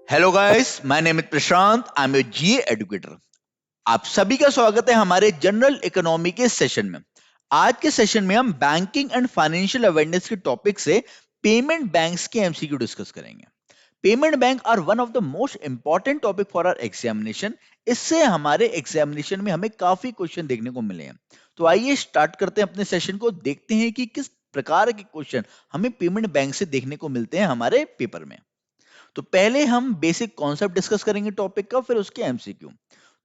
Hello guys, my name is Prashant. I am your GA educator. आप सभी का स्वागत है हमारे जनरल इकोनॉमी के सेशन में। आज के सेशन में हम बैंकिंग एंड फाइनेंशियल अवेयरनेस के टॉपिक से पेमेंट बैंक्स के एमसीक्यू डिस्कस करेंगे। Payment bank are one of the most important topic for our examination. इससे हमारे एग्जामिनेशन में हमें काफी क्वेश्चन देखने को मिले हैं। तो आइए स्टार्ट करते हैं अपने सेशन को, देखते हैं कि किस प्रकार के क्वेश्चन हमें पेमेंट बैंक से देखने को मिलते हैं हमारे पेपर में। तो पहले हम बेसिक कॉन्सेप्ट डिस्कस करेंगे टॉपिक का, फिर उसके एमसीक्यू।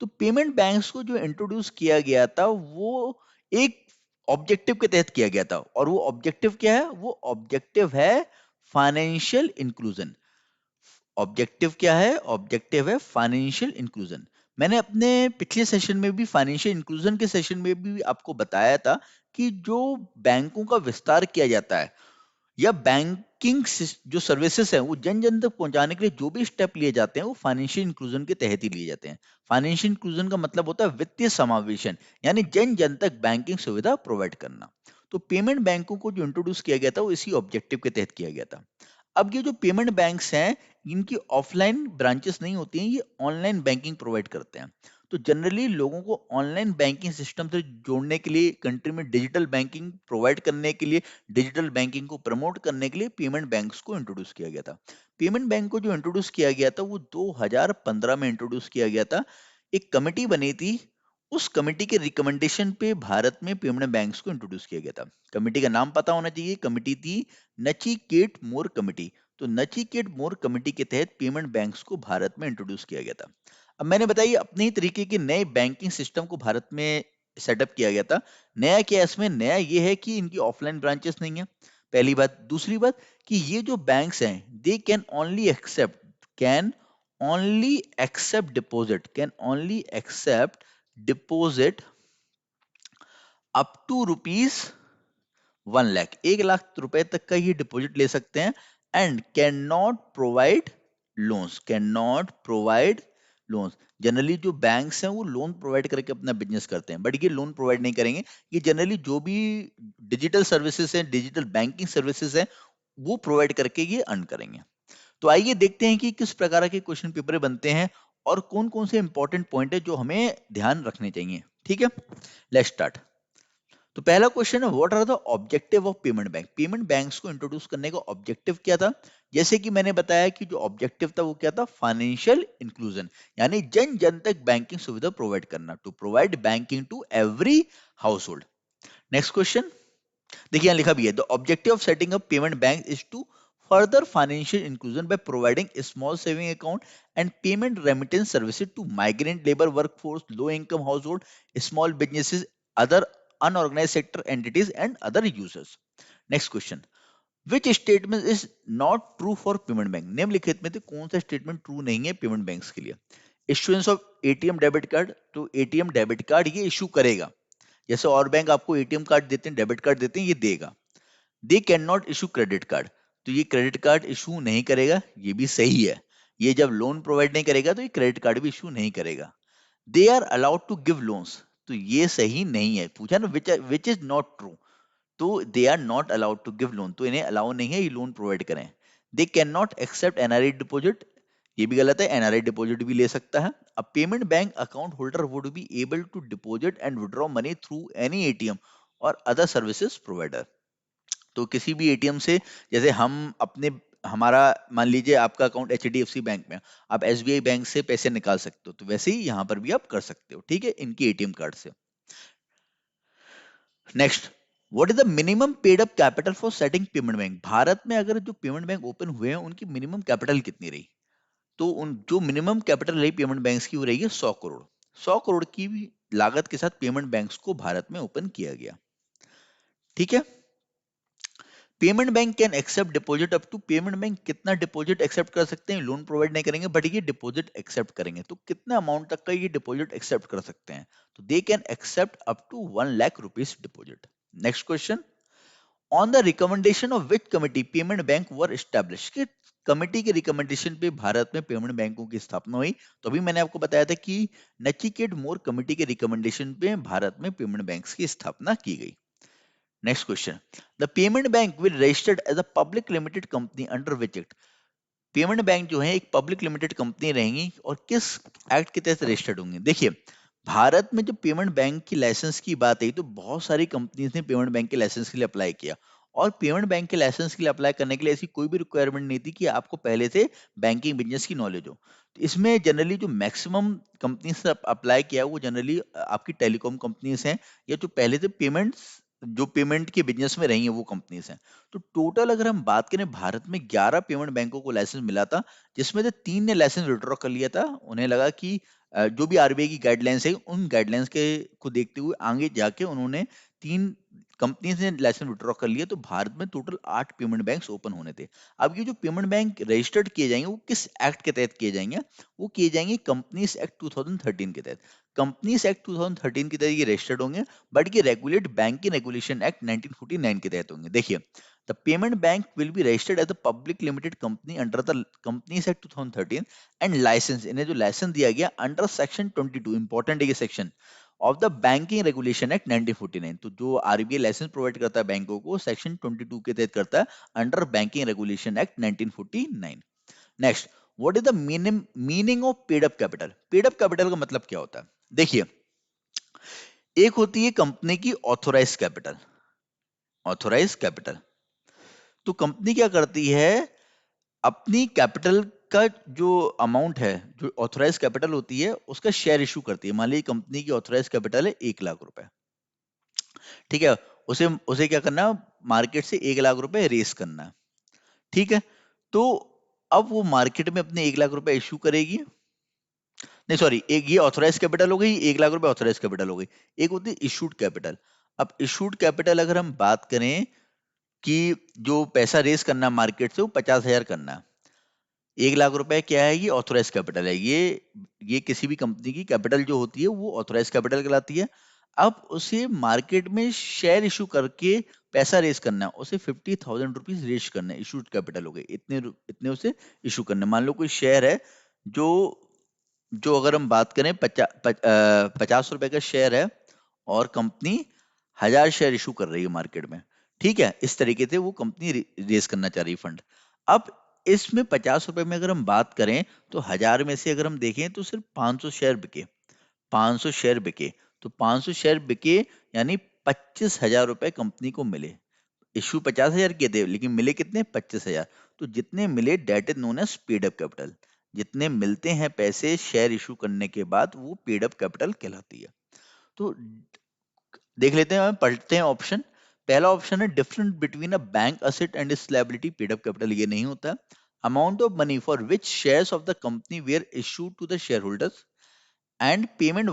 तो पेमेंट बैंक्स को जो इंट्रोड्यूस किया गया था वो एक ऑब्जेक्टिव के तहत किया गया था, और वो ऑब्जेक्टिव क्या है? वो ऑब्जेक्टिव है फाइनेंशियल इंक्लूजन। ऑब्जेक्टिव क्या है? ऑब्जेक्टिव है फाइनेंशियल इंक्लूजन। मैंने अपने पिछले सेशन में भी, फाइनेंशियल इंक्लूजन के सेशन में भी आपको बताया था कि जो बैंकों का विस्तार किया जाता है या बैंकिंग जो सर्विसेज हैं वो जन जन तक पहुंचाने के लिए जो भी स्टेप लिए जाते हैं वो फाइनेंशियल इंक्लूजन के तहत ही लिए जाते हैं। फाइनेंशियल इंक्लूजन का मतलब होता है वित्तीय समावेशन, यानी जन जन तक बैंकिंग सुविधा प्रोवाइड करना। तो पेमेंट बैंकों को जो इंट्रोड्यूस किया गया था वो इसी ऑब्जेक्टिव के तहत किया गया था। अब ये जो पेमेंट बैंक्स हैं, इनकी ऑफलाइन ब्रांचेस नहीं होती हैं, ये ऑनलाइन बैंकिंग प्रोवाइड करते हैं। तो जनरली लोगों को ऑनलाइन बैंकिंग सिस्टम से जोड़ने के लिए, कंट्री में डिजिटल बैंकिंग प्रोवाइड करने के लिए, डिजिटल बैंकिंग को प्रमोट करने के लिए पेमेंट बैंक्स को इंट्रोड्यूस किया गया था। पेमेंट बैंक को जो इंट्रोड्यूस किया गया था वो 2015 में इंट्रोड्यूस किया गया था। एक कमेटी बनी थी, उस कमेटी के रिकमेंडेशन पे भारत में पेमेंट बैंक्स को इंट्रोड्यूस किया गया था। कमेटी का नाम पता होना चाहिए, कमेटी थी नचिकेट मोर कमेटी। तो नचिकेट मोर कमेटी के तहत पेमेंट बैंक्स को भारत में इंट्रोड्यूस किया गया था। अब मैंने बताइए अपने ही तरीके के नए बैंकिंग सिस्टम को भारत में सेटअप किया गया था। नया क्या है इसमें? नया ये है कि इनकी ऑफलाइन ब्रांचेस नहीं है, पहली बात। दूसरी बात कि ये जो बैंक्स हैं they can only accept deposit, can only accept deposit up to rupees 1 lakh, 1 lakh रुपए तक का ये डिपॉजिट ले सकते हैं। And can not provide loans, can not provide loans. Generally जो बैंक्स हैं वो लोन प्रोवाइड करके अपना बिजनेस करते हैं, बट ये लोन प्रोवाइड नहीं करेंगे। ये जनरली जो भी डिजिटल सर्विसेज हैं, डिजिटल बैंकिंग सर्विसेज हैं, वो प्रोवाइड करके ये अर्न करेंगे। तो आइए देखते हैं कि किस प्रकार के क्वेश्चन पेपर बनते हैं और कौन कौन से इंपॉर्टेंट पॉइंट है जो हमें ध्यान रखने चाहिए। ठीक है, लेट्स स्टार्ट। तो पहला क्वेश्चन है, what are the objective of payment bank? Payment banks को इंट्रोड्यूस करने का ऑब्जेक्टिव क्या था? जैसे कि मैंने बताया कि जो ऑब्जेक्टिव था वो क्या था? फाइनेंशियल इंक्लूजन, यानी जन जन तक बैंकिंग सुविधा प्रोवाइड करना, to provide banking to every household. Next question देखिए, यहाँ लिखा भी है, the objective of setting up payment bank is to further financial inclusion by providing a small saving account and payment remittance services to migrant labor workforce, low income household, small businesses, other unorganized sector entities and other users. Next question, which statement is not true for payment bank? निम्नलिखित में से कौन सा statement true नहीं है payment banks के लिए? Issuance of ATM debit card, तो एटीएम डेबिट कार्ड ये इशू करेगा, जैसे और बैंक आपको एटीएम कार्ड देते हैं, डेबिट कार्ड देते हैं, ये देगा। दे can not issue credit card, तो ये क्रेडिट कार्ड इशू नहीं करेगा, ये भी सही है। ये जब लोन प्रोवाइड नहीं करेगा तो ये क्रेडिट कार्ड भी इशू नहीं करेगा। They are allowed to give loans, तो ये सही नहीं है। पूछा ना विच इज नॉट ट्रू, तो they are not allowed to give loan, तो इन्हें अलाउ नहीं है ये लोन प्रोवाइड करें। They can not accept NRI deposit, ये भी गलत है, एनआरआई डिपॉजिट भी ले सकता है। A payment bank account holder would be able to deposit and withdraw money through any ATM और अदर सर्विसेज प्रोवाइडर। तो किसी भी एटीएम से, जैसे हम अपने, हमारा मान लीजिए आपका अकाउंट एचडीएफसी बैंक में, आप एसबीआई बैंक से पैसे निकाल सकते हो, तो वैसे ही यहाँ पर भी आप कर सकते हो, ठीक है, इनकी एटीएम कार्ड से। Next, what is the minimum paid up capital for setting payment bank? Bharat में अगर जो पेमेंट बैंक ओपन हुए हैं उनकी मिनिमम कैपिटल कितनी रही? तो उन जो मिनिमम कैपिटल रही पेमेंट बैंक्स की वो रही है 100 करोड़। 100 करोड़ की लागत के साथ पेमेंट बैंक्स को भारत में ओपन किया गया। ठीक है, payment bank can accept deposit up to, payment bank कितना डिपॉजिट एक्सेप्ट कर सकते हैं? लोन प्रोवाइड नहीं करेंगे बट ये डिपॉजिट एक्सेप्ट करेंगे, तो कितना अमाउंट तक का ये डिपॉजिट एक्सेप्ट कर सकते हैं? तो they can accept up to 1 lakh rupees deposit. Next question, on the recommendation of which committee payment bank were establish? कि कमिटी के रिकमेंडेशन पे भारत में पेमेंट बैंकों की स्थापना हुई। तो अभी मैंने आपको बताया था कि नचिकेट मोर कमिटी के रिकमेंडेशन पे भारत में पेमेंट बैंक्स की स्थापना की गई। Next question. The payment bank will registered as a public limited company under which act? Payment bank जो है एक पब्लिक लिमिटेड कंपनी रहेंगी और किस एक्ट के तहत रजिस्टर्ड होंगी। देखिए, भारत में जब पेमेंट बैंक की लाइसेंस की बात आई तो बहुत सारी कंपनीज ने पेमेंट बैंक के लाइसेंस के लिए अप्लाई किया, और पेमेंट बैंक के लाइसेंस के लिए अप्लाई करने के लिए ऐसी कोई भी रिक्वायरमेंट नहीं थी कि आपको पहले से बैंकिंग बिजनेस की नॉलेज हो। तो इसमें जनरली जो मैक्सिमम कंपनीज ने अप्लाई किया वो जनरली आपकी टेलीकॉम कंपनीज हैं, या जो पहले से जो पेमेंट के बिजनेस में रही हैं वो कंपनीज हैं। तो टोटल अगर हम बात करें, भारत में 11 पेमेंट बैंकों को लाइसेंस मिला था, जिसमें से 3 ने लाइसेंस विड्रॉ कर लिया था। उन्हें लगा कि जो भी आरबीआई की गाइडलाइंस है उन गाइडलाइंस के को देखते हुए आगे जाके उन्होंने 3 कंपनीज ने लाइसेंस विड्रॉ कर लिया, तो भारत में टोटल 8 पेमेंट बैंक्स ओपन होने थे। अब ये जो पेमेंट बैंक रजिस्टर्ड किए जाएंगे वो किस एक्ट के तहत किए जाएंगे? वो किए जाएंगे कंपनीज एक्ट 2013 के तहत। कंपनीज एक्ट 2013 के तहत ये रजिस्टर्ड होंगे, बट ये रेगुलेट बैंकिंग रेगुलेशन एक्ट 1949 के तहत होंगे। देखिए, the payment bank will be registered as a public limited company under the companies act 2013 and license, इन्हें जो लाइसेंस दिया गया अंडर सेक्शन 22, इंपॉर्टेंट है ये section, of the banking regulation act 1949। तो जो आरबीआई लाइसेंस प्रोवाइड करता है बैंकों को, सेक्शन 22 के तहत करता है, under banking regulation act 1949। Next, what is the meaning of paid up capital? Paid up capital का मतलब क्या होता है? देखिए, एक होती है कंपनी की ऑथोराइज कैपिटल। ऑथोराइज कैपिटल, तो कंपनी क्या करती है, अपनी कैपिटल का जो अमाउंट है, जो ऑथराइज कैपिटल होती है उसका शेयर इशू करती है। मान लीजिए कंपनी की ऑथराइज कैपिटल है 1 लाख रुपए, ठीक है। उसे उसे क्या करना है, मार्केट से 1 लाख रुपए रेस करना है, ठीक है। तो अब वो मार्केट में अपने 1 लाख रुपए इशू करेगी। नहीं सॉरी, एक ये ऑथराइज कैपिटल हो गई, 1 लाख रुपए ऑथराइज कैपिटल हो गई। एक होती है इशूड कैपिटल। अब इशूड कैपिटल अगर हम बात करें कि जो पैसा रेस करना है मार्केट से वो 50,000 करना है। 1 लाख रुपए क्या है, ये ऑथोराइज कैपिटल है। ये किसी भी कंपनी की कैपिटल जो होती है वो ऑथोराइज कैपिटल कहलाती है। अब उसे मार्केट में शेयर इशू करके पैसा रेस करना है, उसे 50,000 रुपीज रेस करना है, इशूड कैपिटल हो गई। इतने उसे इशू करना है। मान लो कोई शेयर है, जो जो अगर हम बात करें 50 रुपए का शेयर है, और कंपनी 1,000 शेयर इशू कर रही है मार्केट में, ठीक है। इस तरीके से वो कंपनी रेस करना चाह रही है फंड। अब इसमें 50 रुपए में अगर हम बात करें, तो 1,000 में से अगर हम देखें तो सिर्फ 500 शेयर बिके। 500 शेयर बिके, तो 500 शेयर बिके, यानी 25,000 रुपए कंपनी को मिले। इशू 50,000 किए थे लेकिन मिले कितने, 25,000। तो जितने मिले that is known as paid up capital. जितने मिलते हैं पैसे शेयर इशू करने के बाद, वो पेड अप कैपिटल कहलाती है। तो देख लेते हैं, पढ़ते हैं ऑप्शन। पहला ऑप्शन है difference between a bank asset and its liability, paid up capital ये नहीं होता। Amount of money for which shares of the company were issued to the shareholders and payment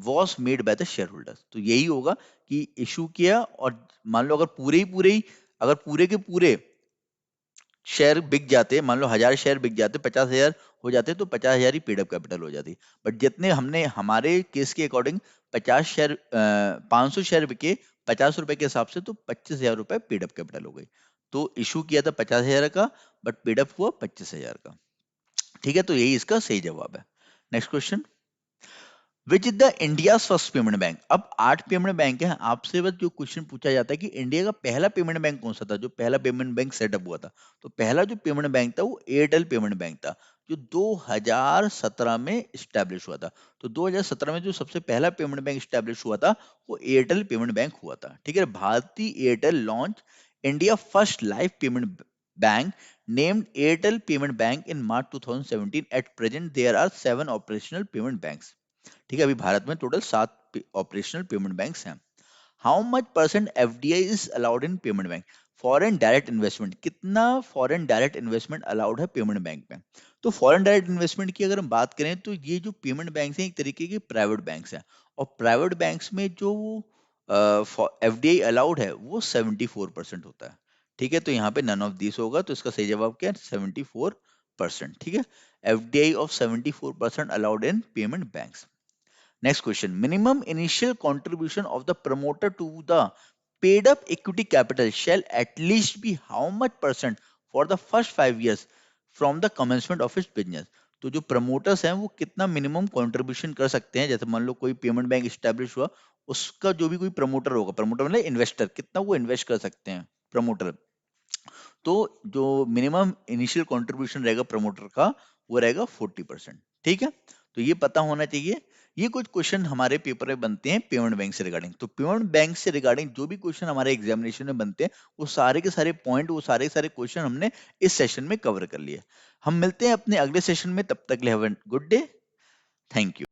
was made by the shareholders. तो यही होगा कि issue किया, और मान लो अगर पूरे के पूरे शेयर बिक जाते, मान लो 1,000 शेयर बिक जाते, 50,000 हो जाते, तो 50,000 ही पेड अप कैपिटल हो जाती। बट जितने हमने हमारे केस के अकॉर्डिंग 500 शेयर बिके 50 रुपए के हिसाब से, तो 25,000 रुपए पेड अप कैपिटल हो गई। तो इशू किया था 50,000 का, बट पेड अप हुआ 25,000 का, ठीक है। तो यही इसका सही जवाब है। Next question, which is the India first payment bank? अब 8 पेमेंट बैंक है, आपसे बस जो क्वेश्चन पूछा जाता है कि इंडिया का पहला पेमेंट बैंक कौन सा था, जो पहला पेमेंट बैंक सेटअप हुआ था। तो पहला जो पेमेंट बैंक था वो एयरटेल पेमेंट बैंक था, जो 2017 में स्टैब्लिश हुआ था। तो 2017 में जो सबसे पहला पेमेंट बैंक स्टैब्लिश हुआ था, वो एयरटेल पेमेंट बैंक हुआ था, ठीक है। भारतीय Airtel launch India first live payment bank named Airtel Payment Bank in March 2017. At present, there are 7 operational payment banks. ठीक है, अभी भारत में टोटल 7 ऑपरेशनल पेमेंट बैंक्स हैं। How much percent FDI is allowed in payment bank? Foreign direct investment, कितना foreign direct investment allowed है payment bank में? तो foreign direct investment की अगर हम बात करें, तो ये जो पेमेंट बैंक्स हैं एक तरीके के प्राइवेट बैंक्स हैं, और प्राइवेट बैंक्स में जो एफडीआई अलाउड है वो 74% होता है, ठीक है। तो यहाँ पे नन ऑफ दिस होगा, तो इसका सही जवाब क्या है, 74%, ठीक है। FDI of 74% allowed in payment banks. Next question. Minimum initial contribution of the promoter to the paid up equity capital shall at least be how much percent for the first 5 years from the commencement of its business? तो जो promoters हैं वो कितना minimum contribution कर सकते हैं? जैसे मान लो कोई पेमेंट बैंक स्टैब्लिश हुआ, उसका जो भी कोई प्रमोटर होगा, प्रमोटर मतलब इन्वेस्टर, कितना वो इन्वेस्ट कर सकते हैं प्रमोटर, तो जो मिनिमम इनिशियल कंट्रीब्यूशन रहेगा प्रमोटर का वो रहेगा 40%। ठीक है, तो ये पता होना चाहिए। ये कुछ क्वेश्चन हमारे पेपर में बनते हैं पेमेंट बैंक से रिगार्डिंग। तो पेमेंट बैंक से रिगार्डिंग जो भी क्वेश्चन हमारे एग्जामिनेशन में बनते हैं वो सारे के सारे पॉइंट, वो सारे के सारे क्वेश्चन हमने इस सेशन में कवर कर लिए। हम मिलते हैं अपने अगले सेशन में, तब तक के लिए have a good day. Thank you.